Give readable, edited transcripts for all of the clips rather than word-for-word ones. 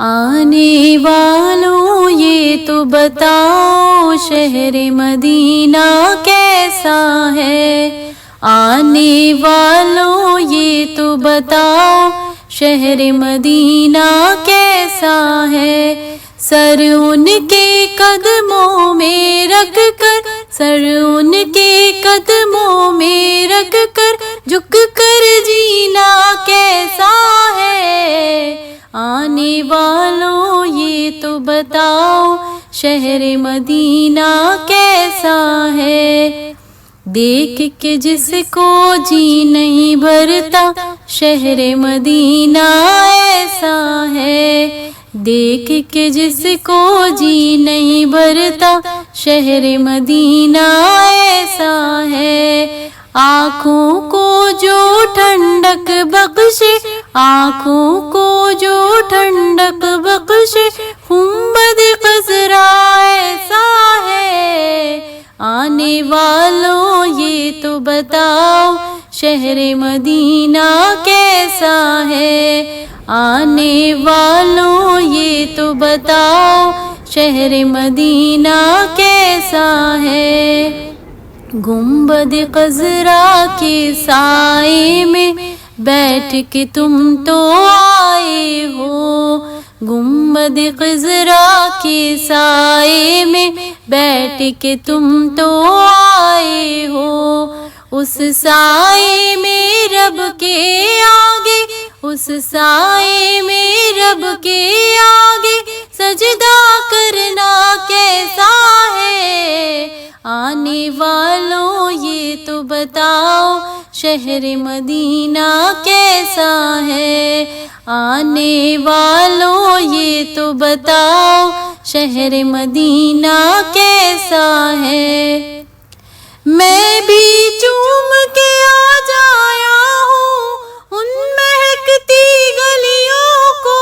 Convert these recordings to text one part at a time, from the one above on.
آنے والوں یہ تو بتاؤ شہر مدینہ کیسا ہے، آنے والوں یہ تو بتاؤ شہر مدینہ کیسا ہے۔ سر ان کے قدموں میں رکھ کر، سر ان کے قدموں میں رکھ کر جھک کر جینا کیسا ہے، آنے والوں یہ تو بتاؤ شہر مدینہ کیسا ہے۔ دیکھ کے جس کو جی نہیں بھرتا شہر مدینہ ایسا ہے، دیکھ کے جس کو جی نہیں بھرتا شہر مدینہ ایسا ہے۔ آنکھوں کو جو ٹھنڈک بخشے، آنکھوں کو جو ٹھنڈک بخشے گنبد خضرا ایسا ہے، آنے والوں یہ تو بتاؤ شہر مدینہ کیسا ہے، آنے والوں یہ تو بتاؤ شہر مدینہ کیسا ہے۔ گنبد خضرا کے سائے میں بیٹھ کے تم تو آئے ہو، گنبد خضرا کے سائے میں بیٹھ کے تم تو آئے ہو، اس سائے میں رب کے آگے، اس سائے میں رب کے آگے سجدہ کرنا کیسا ہے، آنے والوں یہ تو بتاؤ شہر مدینہ کیسا ہے، آنے والوں یہ تو بتاؤ شہر مدینہ کیسا ہے۔ میں بھی چوم کے آ جایا ہوں ان مہکتی گلیوں کو،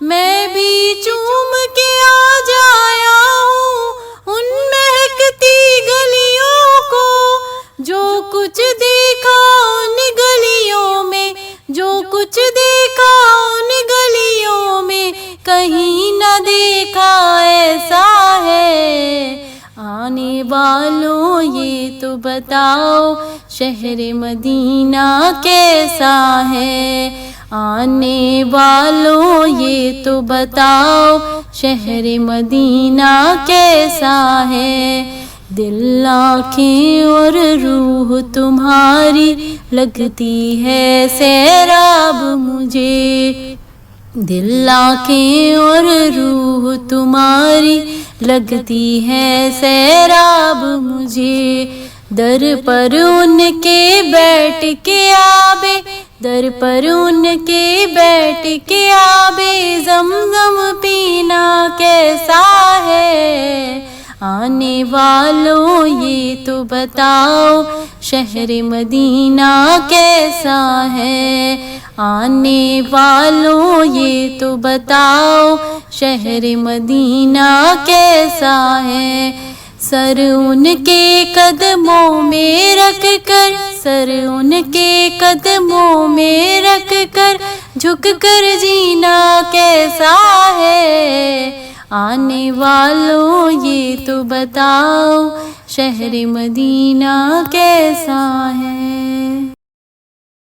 میں بھی چوم کے آ جایا ہوں ان مہکتی گلیوں کو، جو کچھ دیکھا ان گلیوں میں، جو کچھ دیکھا ان گلیوں میں کہیں نہ دیکھا ایسا ہے، آنے والوں یہ تو بتاؤ شہر مدینہ کیسا ہے، آنے والوں یہ تو بتاؤ شہر مدینہ کیسا ہے۔ دل آنکھیں اور روح تمہاری لگتی ہے سیراب مجھے، دل آنکھیں اور روح تمہاری لگتی ہے سیراب مجھے، در پر ان کے بیٹھ کے آبے، در پر ان کے بیٹھ کے آبے زمزم پینا کیسا ہے، آنے والوں یہ تو بتاؤ شہر مدینہ کیسا ہے، آنے والوں یہ تو بتاؤ شہر مدینہ کیسا ہے۔ سر ان کے قدموں میں رکھ کر، سر ان کے قدموں میں رکھ کر جھک کر جینا کیسا ہے، آنے والوں یہ تو بتاؤ شہر مدینہ کیسا ہے۔